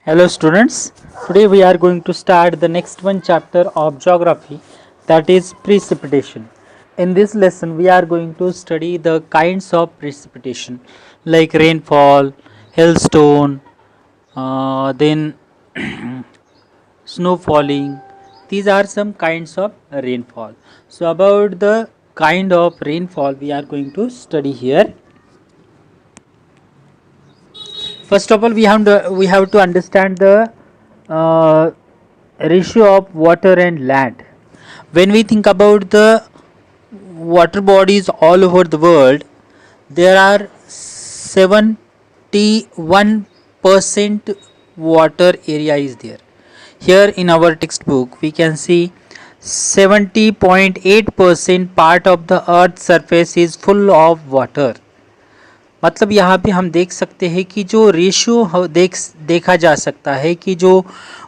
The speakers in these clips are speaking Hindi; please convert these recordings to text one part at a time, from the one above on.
Hello students, today we are going to start the next one chapter of geography, that is precipitation. In this lesson we are going to study the kinds of precipitation like rainfall, hailstone, then snow falling. These are some kinds of rainfall. So about the kind of rainfall we are going to study here. First of all, we have to understand the ratio of water and land. When we think about the water bodies all over the world, there are 71% water area is there. Here in our textbook, we can see 70.8% part of the earth surface is full of water. मतलब यहाँ पे हम देख सकते हैं कि जो रेशियो देखा जा सकता है कि जो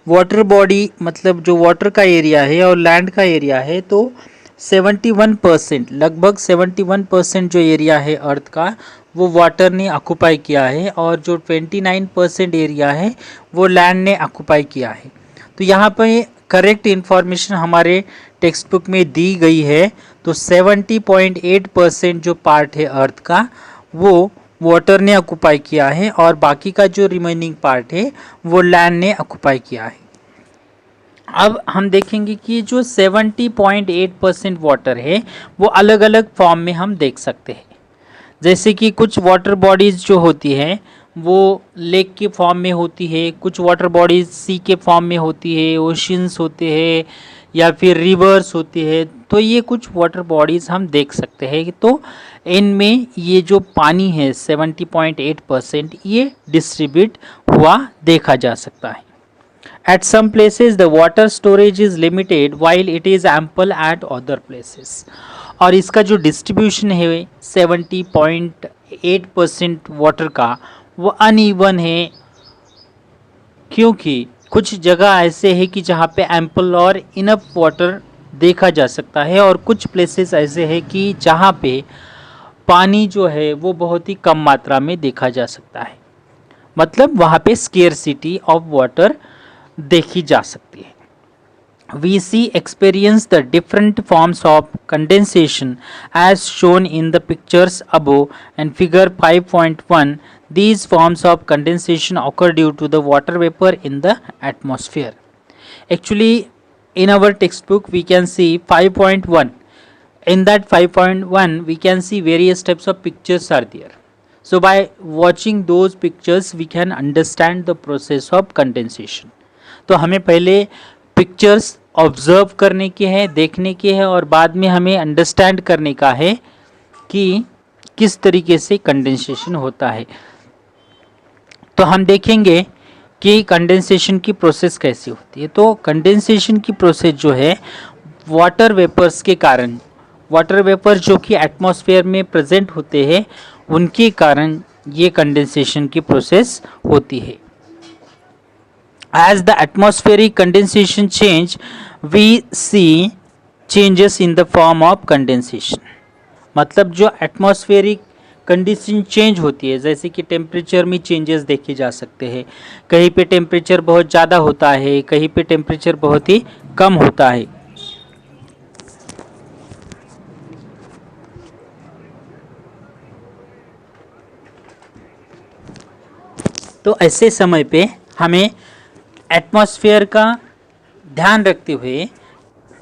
वाटर बॉडी मतलब जो वाटर का एरिया है और लैंड का एरिया है, तो 71% लगभग 71% जो एरिया है अर्थ का वो वाटर ने ऑक्यूपाई किया है और जो 29% एरिया है वो लैंड ने ऑक्यूपाई किया है. तो यहाँ पे करेक्ट इन्फॉर्मेशन हमारे टेक्स्ट बुक में दी गई है. तो 70.8% जो पार्ट है अर्थ का वो वाटर ने ऑक्यूपाई किया है और बाकी का जो रिमेनिंग पार्ट है वो लैंड ने ऑक्यूपाई किया है. अब हम देखेंगे कि जो 70.8% वाटर है वो अलग अलग फॉर्म में हम देख सकते हैं. जैसे कि कुछ वाटर बॉडीज़ जो होती हैं वो लेक के फॉर्म में होती है, कुछ वाटर बॉडीज़ सी के फॉर्म में होती है, ओशियंस होते हैं या फिर रिवर्स होती है. तो ये कुछ वाटर बॉडीज़ हम देख सकते हैं. तो इनमें ये जो पानी है 70.8% ये डिस्ट्रीब्यूट हुआ देखा जा सकता है. At some places the water storage is limited while it is ample at other places. और इसका जो डिस्ट्रीब्यूशन है 70.8% वाटर का वो अनइवन है, क्योंकि कुछ जगह ऐसे है कि जहाँ पे एम्पल और इनफ वाटर देखा जा सकता है और कुछ प्लेसेस ऐसे हैं कि जहाँ पे पानी जो है वो बहुत ही कम मात्रा में देखा जा सकता है. मतलब वहाँ पे स्केर्सिटी ऑफ वाटर देखी जा सकती है. We see experience the different forms of condensation as shown in the pictures above and figure 5.1. These forms of condensation occur due to the water vapor in the atmosphere. Actually, in our textbook we can see 5.1. In that 5.1 we can see various types of pictures are there. So by watching those pictures we can understand the process of condensation. तो हमें पहले पिक्चर्स ऑब्जर्व करने के हैं, देखने के हैं और बाद में हमें अंडरस्टैंड करने का है कि किस तरीके से कंडेंसेशन होता है. तो हम देखेंगे कि कंडेंसेशन की प्रोसेस कैसी होती है. तो कंडेंसेशन की प्रोसेस जो है वाटर वेपर्स के कारण, वाटर वेपर जो कि एटमॉस्फेयर में प्रेजेंट होते हैं उनके कारण ये कंडेंसेशन की प्रोसेस होती है. As the atmospheric condensation change, we see changes in the form of condensation. मतलब जो एटमॉस्फेरिक कंडीशन चेंज होती है, जैसे कि टेम्परेचर में चेंजेस देखे जा सकते हैं. कहीं पे टेम्परेचर बहुत ज़्यादा होता है, कहीं पे टेम्परेचर बहुत ही कम होता है. तो ऐसे समय पे हमें एटमॉस्फेयर का ध्यान रखते हुए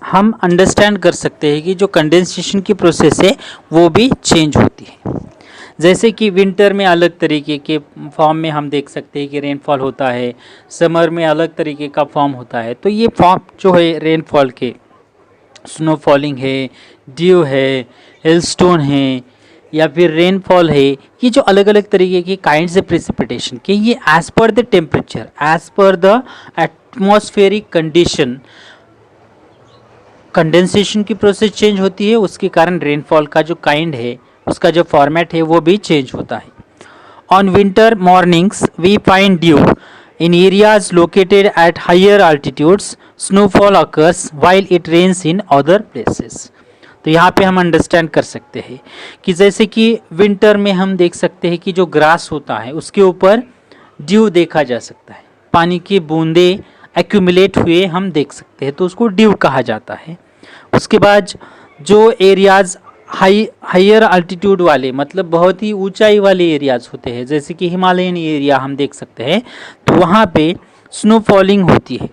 हम अंडरस्टैंड कर सकते हैं कि जो कंडेंसेशन की प्रोसेस है वो भी चेंज होती है. जैसे कि विंटर में अलग तरीके के फॉर्म में हम देख सकते हैं कि रेनफॉल होता है, समर में अलग तरीके का फॉर्म होता है. तो ये फॉर्म जो है रेनफॉल के, स्नो फॉलिंग है, ड्यू है, हेलस्टोन है या फिर रेनफॉल है, ये जो अलग अलग तरीके के काइंड्स ऑफ प्रेसिपिटेशन के ये as per the temperature, as per the atmospheric condition condensation की प्रोसेस चेंज होती है. उसके कारण रेनफॉल का जो काइंड है उसका जो फॉर्मेट है वो भी चेंज होता है. On winter mornings we find dew in areas located at higher altitudes. Snowfall occurs while it rains in other places. तो यहाँ पे हम अंडरस्टैंड कर सकते हैं कि जैसे कि विंटर में हम देख सकते हैं कि जो ग्रास होता है उसके ऊपर ड्यू देखा जा सकता है. पानी की बूंदे एक्यूमुलेट हुए हम देख सकते हैं, तो उसको ड्यू कहा जाता है। उसके बाद जो एरियाज हायर अल्टीट्यूड वाले, मतलब बहुत ही ऊंचाई वाले एरियाज होते हैं, जैसे कि हिमालयन एरिया हम देख सकते हैं, तो वहाँ पे स्नो फॉलिंग होती है।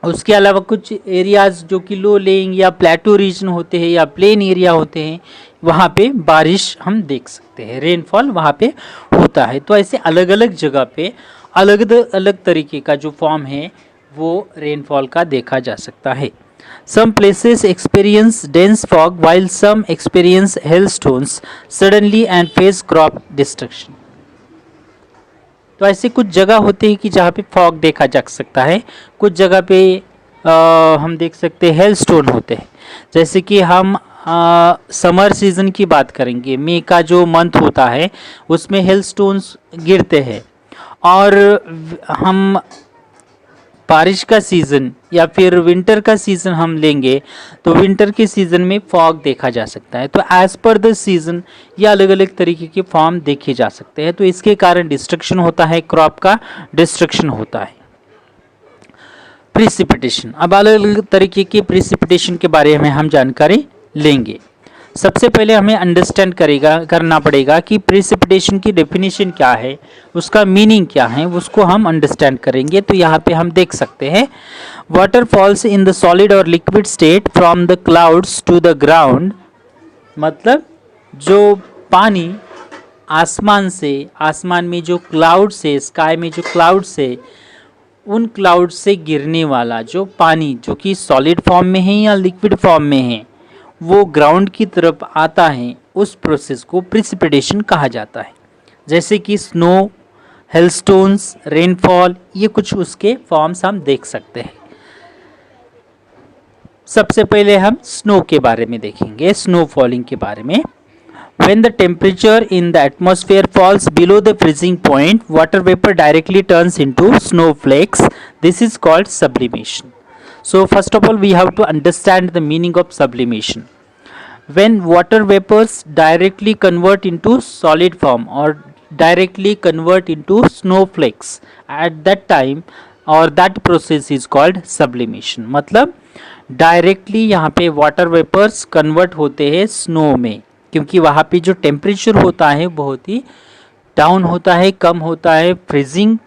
उसके अलावा कुछ एरियाज जो कि लो लेइंग या प्लेटो रीजन होते हैं या प्लेन एरिया होते हैं, वहाँ पे बारिश हम देख सकते हैं, रेनफॉल वहाँ पे होता है। तो ऐसे अलग अलग जगह पे अलग अलग तरीके का जो फॉर्म है वो रेनफॉल का देखा जा सकता है। Some places experience dense fog while some experience hailstones suddenly and face crop destruction. तो ऐसे कुछ जगह होते हैं कि जहाँ पे फॉग देखा जा सकता है, कुछ जगह पे हम देख सकते हैं हेलस्टोन होते हैं। जैसे कि हम समर सीजन की बात करेंगे, मई का जो मंथ होता है उसमें हेलस्टोन्स गिरते हैं। और हम बारिश का सीज़न या फिर विंटर का सीज़न हम लेंगे तो विंटर के सीज़न में फॉग देखा जा सकता है। तो एज पर द सीज़न ये अलग अलग तरीके के फॉर्म देखे जा सकते हैं। तो इसके कारण डिस्ट्रक्शन होता है, क्रॉप का डिस्ट्रक्शन होता है। प्रिसिपिटेशन, अब अलग अलग तरीके के प्रिसिपिटेशन के बारे में हम जानकारी लेंगे। सबसे पहले हमें अंडरस्टैंड करना पड़ेगा कि प्रिसिपिटेशन की डेफिनेशन क्या है, उसका मीनिंग क्या है, उसको हम अंडरस्टैंड करेंगे। तो यहाँ पे हम देख सकते हैं, water falls in the solid और liquid state from the clouds to the ground. मतलब जो पानी आसमान में जो क्लाउड से, स्काई में जो क्लाउड से, उन क्लाउड से गिरने वाला जो पानी जो कि सॉलिड फॉर्म में है या लिक्विड फॉर्म में है, वो ग्राउंड की तरफ आता है, उस प्रोसेस को प्रिसिपिटेशन कहा जाता है। जैसे कि स्नो, हेलस्टोन्स, रेनफॉल, ये कुछ उसके फॉर्म्स हम देख सकते हैं। सबसे पहले हम स्नो के बारे में देखेंगे, स्नो फॉलिंग के बारे में। When the temperature in the atmosphere falls below the freezing point, water vapor directly turns into snowflakes. This is called sublimation. So first of all, we have to understand the meaning of sublimation. When water vapors directly convert into solid form or directly convert into snowflakes, at that time or that process is called sublimation. मतलब डायरेक्टली यहाँ पे वाटर वेपर्स कन्वर्ट होते हैं स्नो में, क्योंकि वहाँ पे जो टेम्परेचर होता है बहुत ही डाउन होता है, कम होता है, फ्रीजिंग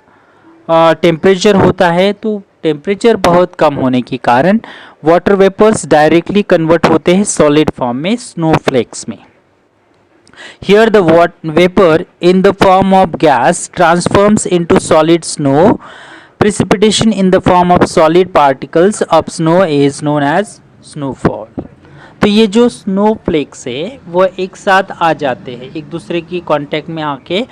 टेम्परेचर होता है। तो टेम्परेचर बहुत कम होने के कारण वाटर वेपर्स डायरेक्टली कन्वर्ट होते हैं सॉलिड फॉर्म में, स्नोफ्लेक्स में। Here the vapor in the form of gas transforms into solid snow. Precipitation in the form of solid particles of snow is known as snowfall. तो ये जो स्नोफ्लेक्स है वो एक साथ आ जाते हैं, एक दूसरे की कांटेक्ट में आके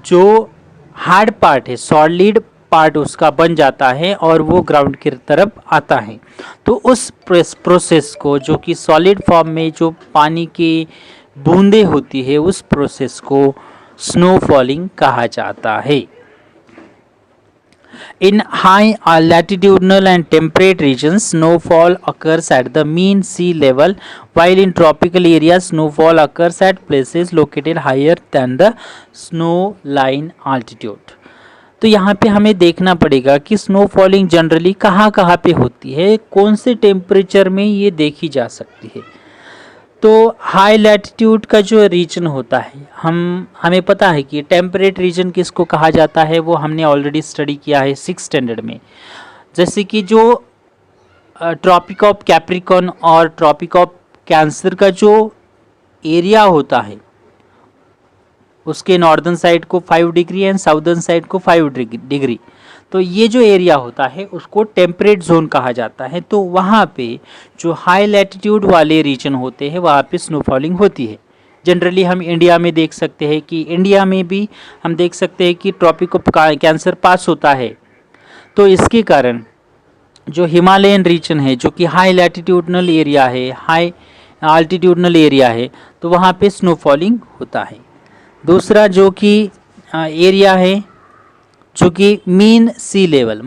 जो हार्ड पार्ट है, सॉलिड पार्ट उसका बन जाता है और वो ग्राउंड की तरफ आता है। तो उस प्रोसेस को, जो कि सॉलिड फॉर्म में जो पानी की बूंदे होती है, उस प्रोसेस को स्नो फॉलिंग कहा जाता है। In high latitudinal and temperate regions, snowfall occurs at the mean sea level, while in tropical areas, snowfall occurs at places located higher than the snow line altitude. तो यहाँ पे हमें देखना पड़ेगा कि स्नो फॉलिंग जनरली कहाँ कहाँ पे होती है, कौन से टेम्परेचर में ये देखी जा सकती है। तो हाई लैटिट्यूड का जो रीजन होता है, हमें पता है कि टेम्परेट रीजन किसको कहा जाता है, वो हमने ऑलरेडी स्टडी किया है 6th स्टैंडर्ड में। जैसे कि जो ट्रॉपिक ऑफ कैप्रिकॉर्न और ट्रॉपिक ऑफ कैंसर का जो एरिया होता है, उसके नॉर्दर्न साइड को 5 डिग्री एंड साउदर्न साइड को 5 डिग्री, तो ये जो एरिया होता है उसको टेम्परेट जोन कहा जाता है। तो वहाँ पे जो हाई लैटिट्यूड वाले रीजन होते हैं वहाँ पे स्नोफॉलिंग होती है। जनरली हम इंडिया में देख सकते हैं कि इंडिया में भी हम देख सकते हैं कि ट्रॉपिक ऑफ कैंसर पास होता है। तो इसके कारण जो हिमालयन रीजन है, जो कि हाई लैटिट्यूडनल एरिया है, हाई आल्टीट्यूडनल एरिया है, तो वहाँ पे स्नोफॉलिंग होता है। दूसरा जो कि एरिया है जो कि mean sea level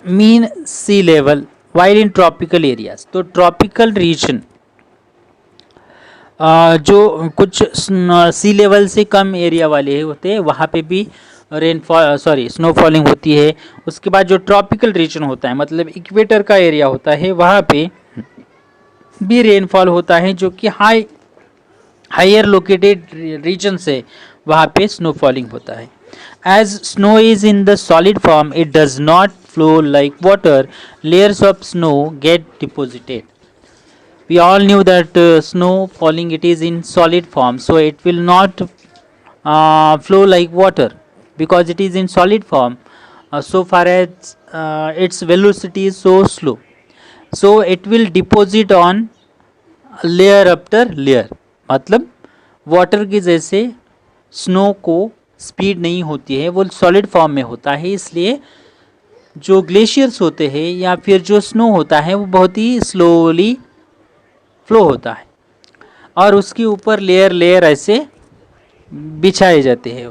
mean sea level while in tropical areas, तो ट्रॉपिकल रीजन जो कुछ सी लेवल से कम एरिया वाले होते हैं वहाँ पे भी स्नोफॉलिंग होती है। उसके बाद जो ट्रॉपिकल रीजन होता है मतलब इक्वेटर का एरिया होता है वहाँ पे भी रेनफॉल होता है, जो कि हायर लोकेटेड रीजन से वहाँ पे स्नोफॉलिंग होता है। As snow is in the solid form it does not flow like water, layers of snow get deposited. We all knew that snow falling it is in solid form, so it will not flow like water because it is in solid form. So far as its velocity is so slow, so it will deposit on layer after layer. मतलब वाटर की जैसे स्नो को स्पीड नहीं होती है, वो सॉलिड फॉर्म में होता है, इसलिए जो ग्लेशियर्स होते हैं या फिर जो स्नो होता है वो बहुत ही स्लोली फ्लो होता है और उसके ऊपर लेयर लेयर ऐसे बिछाए जाते हैं।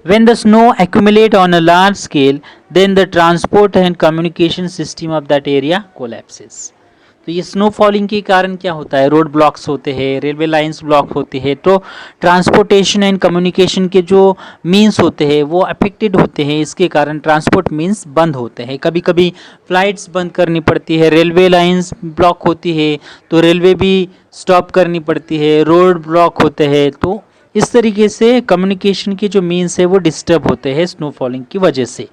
When the snow accumulate on a large scale, then the transport and communication system of that area collapses. तो ये स्नो फॉलिंग के कारण क्या होता है, रोड ब्लॉक्स होते हैं, रेलवे लाइंस ब्लॉक होती है, तो ट्रांसपोर्टेशन एंड कम्युनिकेशन के जो मीन्स होते हैं वो अफेक्टेड होते हैं। इसके कारण ट्रांसपोर्ट मीन्स बंद होते हैं, कभी कभी फ्लाइट्स बंद करनी पड़ती है, रेलवे लाइंस ब्लॉक होती है तो रेलवे भी स्टॉप करनी पड़ती है, रोड ब्लॉक होते हैं, तो इस तरीके से कम्युनिकेशन के जो मीन्स है वो डिस्टर्ब होते हैं स्नो फॉलिंग की वजह से।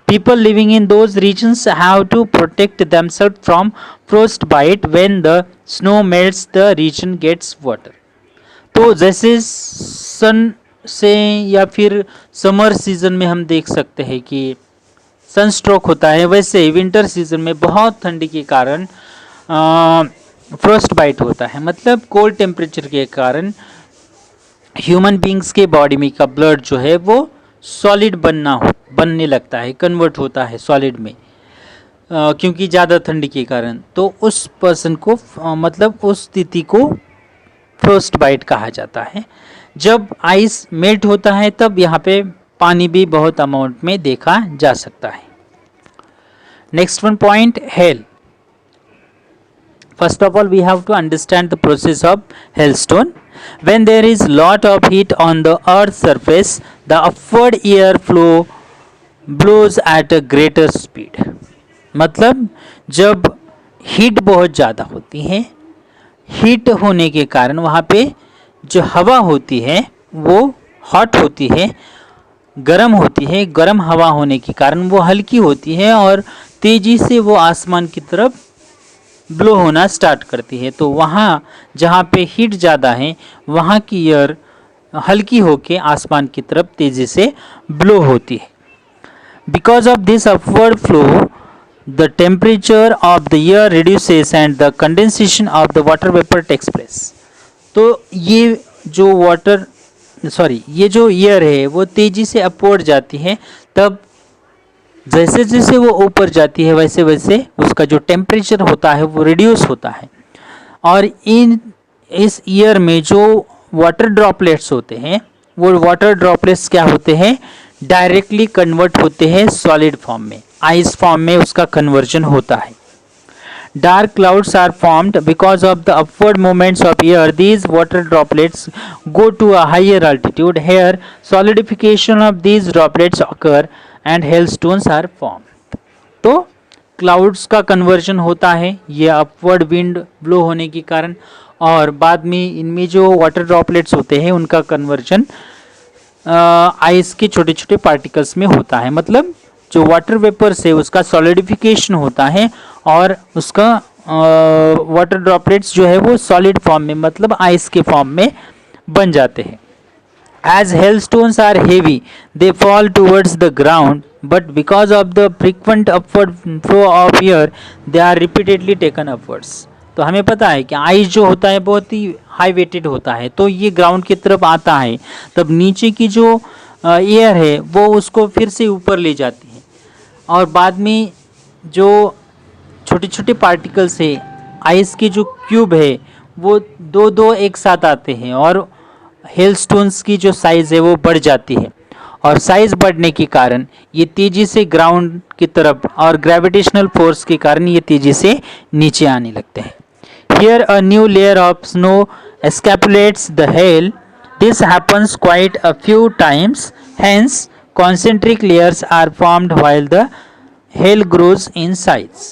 People living in those regions have to protect themselves from frost bite when the snow melts the region gets water. तो जैसे सन से या फिर समर सीजन में हम देख सकते हैं कि सनस्ट्रोक होता है, वैसे विंटर सीजन में बहुत ठंडी के कारण फ्रोस्ट बाइट होता है, मतलब कोल्ड टेम्परेचर के कारण ह्यूमन बींग्स के बॉडी में का ब्लड जो है वो सॉलिड बनने लगता है, कन्वर्ट होता है सॉलिड में क्योंकि ज़्यादा ठंडी के कारण। तो उस पर्सन को मतलब उस स्थिति को फ्रोस्ट बाइट कहा जाता है। जब आइस मेल्ट होता है तब यहाँ पे पानी भी बहुत अमाउंट में देखा जा सकता है। Next one point, hello. First of all, we have to understand the process of hailstone. When there is lot of heat on the earth's surface, the upward air flow blows at a greater speed. मतलब जब हीट बहुत ज़्यादा होती है, हीट होने के कारण वहाँ पे जो हवा होती है वो हॉट होती है, गर्म होती है, गर्म हवा होने के कारण वो हल्की होती है और तेज़ी से वो आसमान की तरफ ब्लो होना स्टार्ट करती है। तो वहाँ जहाँ पे हीट ज़्यादा है वहाँ की एयर हल्की होके आसमान की तरफ तेज़ी से ब्लो होती है। Because of this upward flow the temperature of the air reduces and the condensation of the water vapour takes place. तो ये जो एयर है वो तेज़ी से अपवर्ड जाती है, तब जैसे जैसे वो ऊपर जाती है वैसे वैसे उसका जो टेम्परेचर होता है वो रिड्यूस होता है और इस ईयर में जो वाटर ड्रॉपलेट्स होते हैं वो वाटर ड्रॉपलेट्स क्या होते हैं, डायरेक्टली कन्वर्ट होते हैं सॉलिड फॉर्म में, आइस फॉर्म में उसका कन्वर्जन होता है। Dark clouds are formed because of the upward movements of air. These water droplets go to a higher altitude. Here, solidification of these droplets occur and hailstones are formed. तो क्लाउड्स का कन्वर्जन होता है ये अपवर्ड विंड ब्लो होने के कारण, और बाद में इनमें जो वाटर ड्रॉपलेट्स होते हैं उनका कन्वर्जन आइस के छोटे छोटे पार्टिकल्स में होता है। मतलब जो वाटर वेपर से उसका सॉलिडिफिकेशन होता है और उसका वाटर ड्रॉपलेट्स जो है वो सॉलिड फॉर्म में मतलब आइस के फॉर्म में बन जाते हैं। As hailstones are heavy they fall towards the ground, but because of the frequent upward flow of air they are repeatedly taken upwards. तो हमें पता है कि आइस जो होता है बहुत ही हाई वेटेड होता है, तो ये ग्राउंड की तरफ आता है तब नीचे की जो एयर है वो उसको फिर से ऊपर ले जाती है और बाद में जो छोटे छोटे पार्टिकल्स है आइस के जो क्यूब है वो दो एक साथ आते हैं और हेलस्टोन्स की जो साइज़ है वो बढ़ जाती है और साइज बढ़ने के कारण ये तेजी से ग्राउंड की तरफ और ग्रेविटेशनल फोर्स के कारण ये तेजी से नीचे आने लगते हैं. Here a new layer of snow escapulates the hail. This happens quite a few times. Hence, concentric layers are formed while the hail grows in size.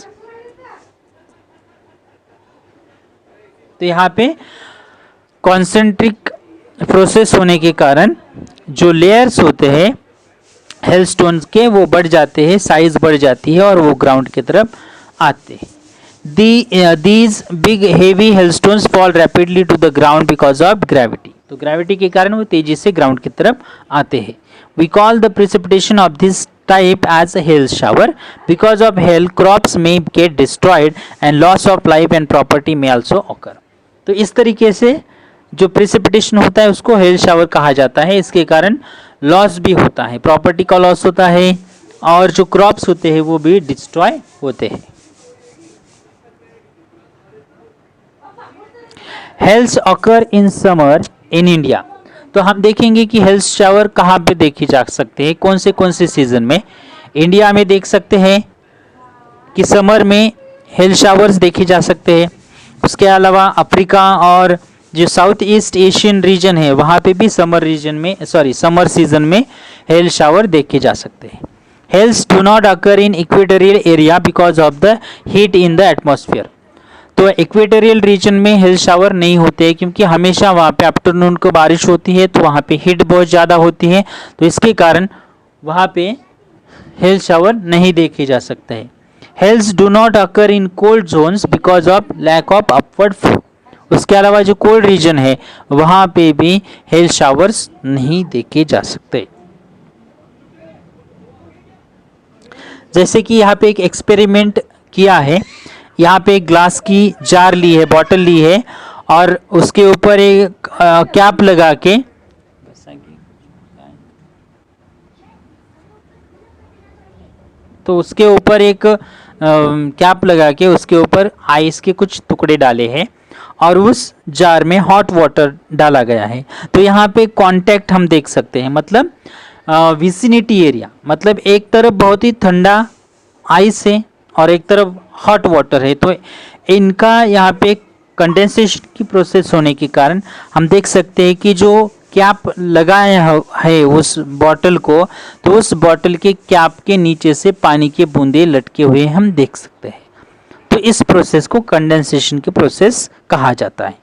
तो यहाँ पे कॉन्सेंट्रिक प्रोसेस होने के कारण जो लेयर्स होते हैं हेलस्टोन्स के वो बढ़ जाते हैं, साइज बढ़ जाती है और वो ग्राउंड की तरफ आते हैं. These big heavy hailstones fall rapidly to the ground because of gravity. तो ग्रेविटी के कारण वो तेजी से ग्राउंड की तरफ आते हैं. We call the precipitation of this type as a hail shower. Because of hail, crops may get destroyed and loss of life and property may also occur. तो इस तरीके से जो प्रिसिपिटेशन होता है उसको हेल शावर कहा जाता है. इसके कारण लॉस भी होता है, प्रॉपर्टी का लॉस होता है और जो क्रॉप्स होते हैं वो भी डिस्ट्रॉय होते हैं. Hails occur in summer in India. तो हम देखेंगे कि हेल्स शावर कहाँ पे देखे जा सकते हैं, कौन से सीजन में. इंडिया में देख सकते हैं कि समर में हेल शावर्स देखे जा सकते हैं. उसके अलावा अफ्रीका और जो साउथ ईस्ट एशियन रीजन है वहाँ पे भी समर सीजन में हेल शावर देखे जा सकते हैं. Hails do not occur in equatorial area because of the heat in the atmosphere. तो इक्वेटोरियल रीजन में हेल शावर नहीं होते हैं क्योंकि हमेशा वहाँ पे आफ्टरनून को बारिश होती है, तो वहाँ पे हीट बहुत ज़्यादा होती है, तो इसके कारण वहाँ पे हेल शावर नहीं देखे जा सकते हैं. Hails do not occur in cold zones because of lack of upward flow. उसके अलावा जो कोल्ड रीजन है वहाँ पे भी हेल शावर्स नहीं देखे जा सकते. जैसे कि यहाँ पे एक एक्सपेरिमेंट किया है. यहाँ पे एक ग्लास की जार ली है, बॉटल ली है और उसके ऊपर एक कैप लगा के उसके ऊपर आइस के कुछ टुकड़े डाले हैं और उस जार में हॉट वाटर डाला गया है. तो यहाँ पे कांटेक्ट हम देख सकते हैं, मतलब विसिनिटी एरिया, मतलब एक तरफ बहुत ही ठंडा आइस है और एक तरफ हॉट वाटर है. तो इनका यहाँ पे कंडेंसेशन की प्रोसेस होने के कारण हम देख सकते हैं कि जो कैप लगाया है उस बॉटल को, तो उस बॉटल के कैप के नीचे से पानी के बूंदे लटके हुए हम देख सकते हैं. तो इस प्रोसेस को कंडेंसेशन की प्रोसेस कहा जाता है.